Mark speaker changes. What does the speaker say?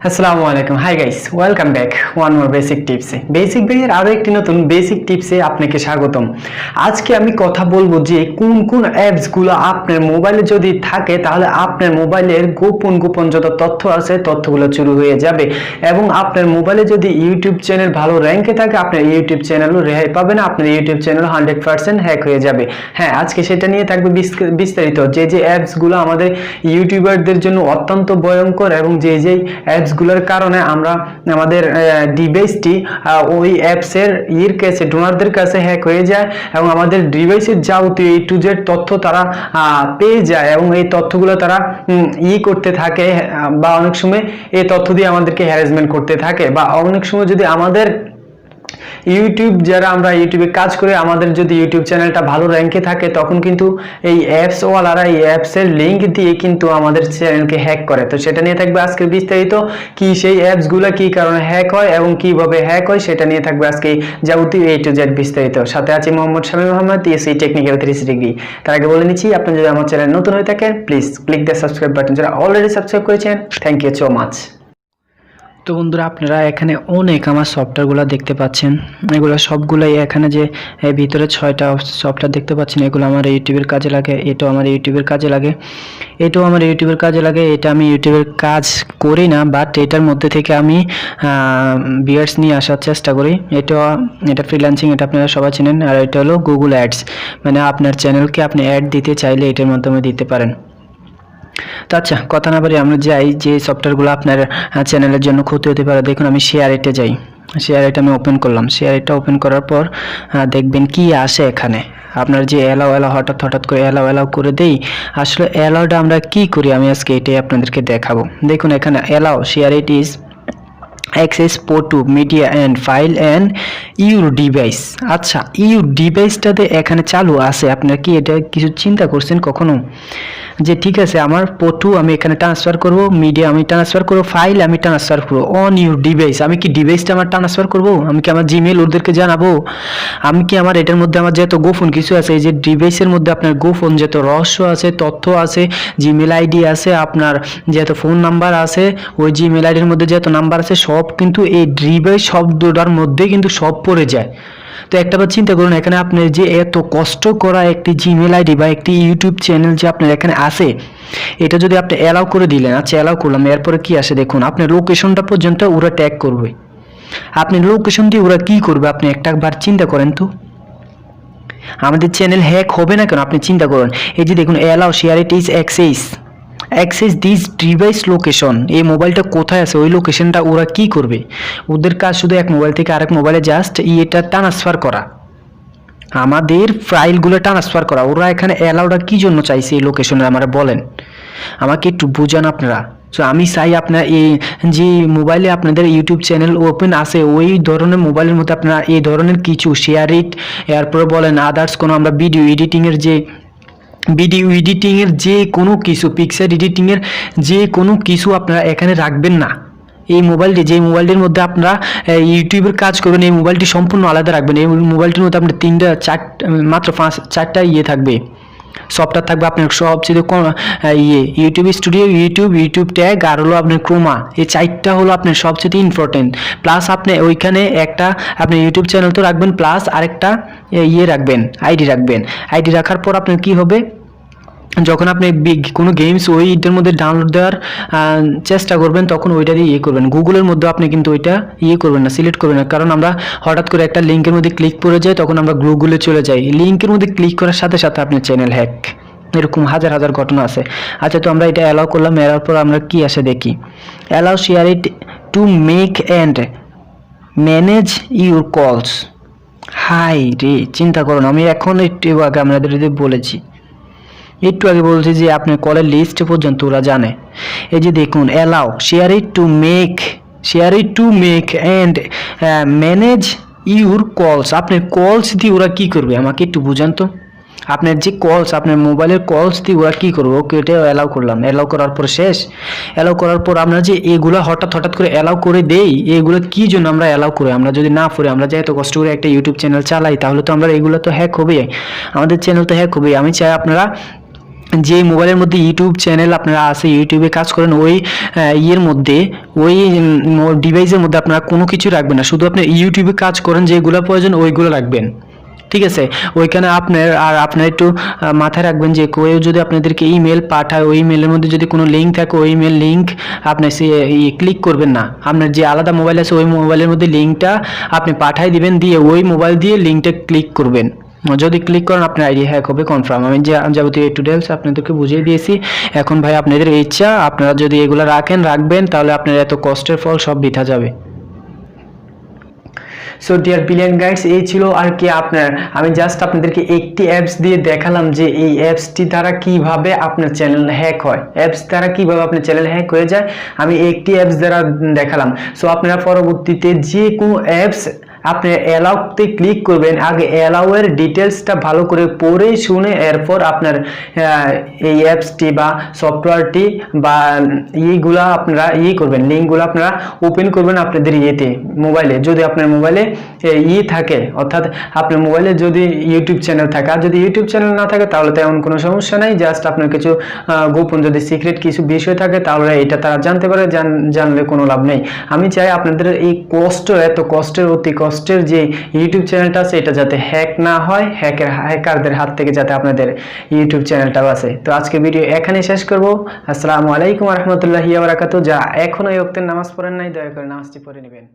Speaker 1: আসসালামু আলাইকুম, hi guys, welcome back one more basic টিপসে। বেসিক ভাইয়ের আরও একটি নতুন বেসিক টিপসে আপনাকে স্বাগতম। আজকে আমি কথা বলবো যে কোন কোন অ্যাপসগুলো আপনার মোবাইলে যদি থাকে তাহলে আপনার মোবাইলের গোপন যত তথ্য আছে তথ্যগুলো চুরি হয়ে যাবে, এবং আপনার মোবাইলে যদি ইউটিউব চ্যানেল ভালো র্যাঙ্কে থাকে আপনার ইউটিউব চ্যানেলও রেহাই পাবে না, আপনার ইউটিউব চ্যানেল 100% হ্যাক হয়ে যাবে। হ্যাঁ, আজকে সেটা নিয়ে থাকবে বিস্তারিত, যে অ্যাপসগুলো আমাদের ইউটিউবারদের জন্য অত্যন্ত ভয়ঙ্কর এবং যে অ্যাপসগুলোর কারণে আমরা আমাদের ডিভাইসটি ওই অ্যাপসের ডোনারদের কাছে হ্যাক হয়ে যায় এবং আমাদের ডিভাইসের যাবতীয় A to Z তথ্য তারা পেয়ে যায় এবং এই তথ্যগুলো তারা করতে থাকে, বা অনেক সময় এই তথ্য দিয়ে আমাদেরকে হ্যারাসমেন্ট করতে থাকে, বা অনেক সময় যদি আমাদের আমরা ইউটিউবে কাজ করে আমাদের যদি ইউটিউব চ্যানেলটা ভালো র্যাঙ্কে থাকে তখন কিন্তু এই অ্যাপস ওয়ালারা এই অ্যাপসের লিঙ্ক দিয়ে কিন্তু আমাদের চ্যানেলকে হ্যাক করে। তো সেটা নিয়ে থাকবে আজকের বিস্তারিত, কি সেই অ্যাপসগুলো কি কারণে হ্যাক হয় এবং কিভাবে হ্যাক হয় সেটা নিয়ে থাকবে আজকে যাবতীয় A to Z বিস্তারিত। সাথে আছি Mohammad Shamim Ahmed, TSC technical 360 degree. তার আগে বলে নিচ্ছি, আপনি যদি আমার চ্যানেল নতুন হয়ে থাকেন please click the subscribe button. যারা অলরেডি সাবস্ক্রাইব করেছেন থ্যাংক ইউ সো মাচ। তো বন্ধুরা, আপনারা এখানে অনেক আমার সফটওয়্যারগুলো দেখতে পাচ্ছেন, এগুলো সবগুলোই এখানে যে ভিতরে 6টা সফটওয়্যার দেখতে পাচ্ছেন, এগুলো আমার ইউটিউবের কাজে লাগে, এটাও আমার ইউটিউবের কাজে লাগে, এটাও আমার ইউটিউবের কাজে লাগে। এটা আমি ইউটিউবের কাজ করি না, বাট এটার মধ্যে থেকে আমি ভিউয়ার্স নিয়ে আসার চেষ্টা করি। এটা ফ্রিল্যান্সিং, এটা আপনারা সবাই চেনেন। আর এটা হলো গুগল অ্যাডস, মানে আপনার চ্যানেলকে আপনি অ্যাড দিতে চাইলে এটার মাধ্যমে দিতে পারেন। তো আচ্ছা, কথা না বলে আমরা যাই যে সফটওয়্যারগুলো আপনার চ্যানেলের জন্য ক্ষতি হতে পারে। দেখুন, আমি শেয়ার এটে যাই, শেয়ার এটা আমি ওপেন করলাম। শেয়ার এটা ওপেন করার পর দেখবেন কি আসে এখানে। আপনার যে অ্যালাউ হঠাৎ করে অ্যালাউ করে দেই। আসলে অ্যালাউটা আমরা কি করি আমি আজকে এটাই আপনাদেরকে দেখাবো। দেখুন এখানে allow share it is access photo media and file and your device। আচ্ছা, ইউর ডিভাইসটাতে এখানে চালু আছে। আপনারা কি এটা কিছু চিন্তা করছেন কখনো যে ঠিক আছে আমার ফটো আমি এখানে ট্রান্সফার করব, মিডিয়া আমি ট্রান্সফার করব, ফাইল আমি ট্রান্সফার করব অন ইউর ডিভাইস? আমি কি ডিভাইসটা আমার ট্রান্সফার করব? আমি কি আমার জিমেল ওদেরকে জানাবো? আমি কি আমার এটার মধ্যে আমার যত গোপন কিছু আছে, এই যে ডিভাইসের মধ্যে আপনার গোপন যত রহস্য আছে, তথ্য আছে, জিমেল আইডি আছে, আপনার যত ফোন নাম্বার আছে, ওই জিমেল আইডির মধ্যে যত নাম্বার আছে সব কিন্তু এই ডিভাইস শব্দটার মধ্যে কিন্তু সব পড়ে যায়। তো একটাবার চিন্তা করুন, এখানে আপনার যে এত কষ্ট করা একটি জিমেল আইডি বা একটি ইউটিউব চ্যানেল যে আপনার এখানে আছে, এটা যদি আপনি অ্যালাউ করে দিলেন, আচ্ছা অ্যালাউ করলাম, এরপরে কি আসে দেখুন, আপনার লোকেশনটা পর্যন্ত ওরা ট্যাগ করবে। আপনি লোকেশন দিয়ে ওরা কি করবে আপনি একটাবার চিন্তা করেন তো। আমাদের চ্যানেল হ্যাক হবে না কেন আপনি চিন্তা করুন। এই যে দেখুন, allow share it is access this device location, এই মোবাইলটা কোথায় আছে ওই লোকেশনটা ওরা কি করবে? ওদের কাজ শুধু এক মোবাইল থেকে আরেক মোবাইলে জাস্ট এটা ট্রান্সফার করা, আমাদের ফাইলগুলো ট্রান্সফার করা। ওরা এখানে অ্যালাউটা কি জন্য চাইছে এই লোকেশনে আমরা বলেন, আমাকে একটু বুঝান আপনারা। সো আমি চাই আপনার এই যে মোবাইলে আপনাদের ইউটিউব চ্যানেল ওপেন আছে ওই ধরনের মোবাইলের মধ্যে আপনারা এই ধরনের কিছু শেয়ার ইট, এরপরে বলেন আদার্স কোনো আমরা ভিডিও এডিটিংয়ের যে কোনো কিছু, পিকচার এডিটিংয়ের যে কোনো কিছু আপনারা এখানে রাখবেন না। এই মোবাইলটি, যে মোবাইলটির মধ্যে আপনারা ইউটিউবের কাজ করবেন, এই মোবাইলটি সম্পূর্ণ আলাদা রাখবেন। এই মোবাইলটির মধ্যে আপনার মাত্র 4টা থাকবে, সফটওয়্যার থাকবে আপনার সবচেয়ে ইউটিউব স্টুডিও, ইউটিউব ট্যাগ, আর হলো আপনার ক্রোমা। এই 4টা হলো আপনার সবচেয়ে ইম্পর্টেন্ট। প্লাস আপনি ওইখানে একটা আপনি ইউটিউব চ্যানেল তো রাখবেন, প্লাস আরেকটা রাখবেন, আইডি রাখার পর আপনার কি হবে, যখন আপনি কোনো গেমস ওইটার মধ্যে ডাউনলোড দেওয়ার চেষ্টা করবেন তখন ওইটা দিয়ে করবেন। গুগলের মধ্যে আপনি কিন্তু ওইটা করবেন না, সিলেক্ট করবেন না, কারণ আমরা হঠাৎ করে একটা লিঙ্কের মধ্যে ক্লিক করে যাই, তখন আমরা গুগলে চলে যাই। লিঙ্কের মধ্যে ক্লিক করার সাথে সাথে আপনার চ্যানেল হ্যাক, এরকম হাজার ঘটনা আছে। আচ্ছা, তো আমরা এটা অ্যালাউ করলাম, এর পর আমরা কি আসে দেখি, allow share it to make and manage your কলস। হাই রে, চিন্তা করুন, আমি এখন একটু আগে আপনাদের বলছি যে আপনার কলের লিস্ট পর্যন্ত ওরা জানে। এই যে দেখুন, allow share it to make and manage your কলস। আপনার কলস দিয়ে ওরা কি করবে আমাকে একটু বুঝান তো। আপনার যে কলস, আপনার মোবাইলের কলস দিয়ে ওরা কী করবে? ওকে, এটা অ্যালাউ করলাম। অ্যালাউ করার পর শেষ। অ্যালাউ করার পর আমরা যে এগুলো হঠাৎ করে অ্যালাউ করে দেই, এগুলো কী জন্য আমরা অ্যালাউ করি? আমরা যদি না পড়ি, আমরা যে এত কষ্ট করে একটা ইউটিউব চ্যানেল চালাই, তাহলে তো আমরা এগুলো তো হ্যাক হবে, আমাদের চ্যানেল তো হ্যাক হবে। আমি চাই আপনারা যে মোবাইলের মধ্যে ইউটিউব চ্যানেল আপনারা আছে, ইউটিউবে কাজ করেন, ওই ইয়ের মধ্যে, ওই ডিভাইসের মধ্যে আপনারা কোনো কিছু রাখবেন না, শুধু আপনি ইউটিউবে কাজ করেন যেগুলো প্রয়োজন ওইগুলো রাখবেন। ঠিক আছে, ওইখানে আপনার একটু মাথায় রাখবেন যে কেউ যদি আপনাদেরকে ইমেল পাঠায়, ওই ইমেলের মধ্যে যদি কোনো লিঙ্ক থাকে, ওই ইমেল লিঙ্ক আপনি ক্লিক করবেন না। আপনার যে আলাদা মোবাইল আছে ওই মোবাইলের মধ্যে লিঙ্কটা আপনি পাঠাই দিবেন, দিয়ে ওই মোবাইল দিয়ে লিঙ্কটা ক্লিক করবেন। যদি ক্লিক করেন আপনার আইডি হ্যাক হবে কনফার্ম। আমি যে যাবতীয় টিউটোরিয়ালস আপনাদেরকে বুঝিয়ে দিয়েছি। এখন ভাই আপনাদের ইচ্ছা, আপনারা যদি এগুলো রাখবেন, তাহলে আপনার এত কষ্টের ফল সব বৃথা যাবে। সো ডিয়ার ব্রিলিয়ান্ট গাইডস, এই ছিল আর কি আপনার, আমি জাস্ট আপনাদেরকে একটি অ্যাপস দিয়ে দেখালাম যে এই অ্যাপসটি দ্বারা কিভাবে আপনার চ্যানেল হ্যাক হয়, অ্যাপস দ্বারা কিভাবে আপনার চ্যানেল হ্যাক হয়ে যায়, আমি একটি অ্যাপস দ্বারা দেখালাম। সো আপনারা পরবর্তীতে যে কোনো অ্যাপস আপনি অ্যালাউতে ক্লিক করবেন, আগে অ্যালাউয়ের ডিটেলসটা ভালো করে পড়ে শুনে এরপর আপনার এই অ্যাপসটি বা সফটওয়্যারটি বা এইগুলা আপনারা করবেন, লিঙ্কগুলো আপনারা ওপেন করবেন আপনাদের মোবাইলে। যদি আপনার মোবাইলে থাকে, অর্থাৎ আপনার মোবাইলে যদি ইউটিউব চ্যানেল থাকে, আর যদি ইউটিউব চ্যানেল না থাকে তাহলে তেমন কোনো সমস্যা নাই। জাস্ট আপনার কিছু গোপন যদি সিক্রেট কিছু বিষয় থাকে তাহলে এটা তারা জানতে পারে, জানলে কোনো লাভ নেই। আমি চাই আপনাদের এই এত অতি কষ্টের যে ইউটিউব চ্যানেলটা আছে এটা যাতে হ্যাক না হয়, হ্যাকারদের হাত থেকে যাতে আপনাদের ইউটিউব চ্যানেলটাও আছে। তো আজকে ভিডিও এখানেই শেষ করব। আসসালামু আলাইকুম ওয়া রাহমাতুল্লাহি ওয়া বারাকাতুহু। যা এখনো এই ওয়াক্তের নামাজ পড়েন নাই, দয়া করে নামাজটি পড়ে নেবেন।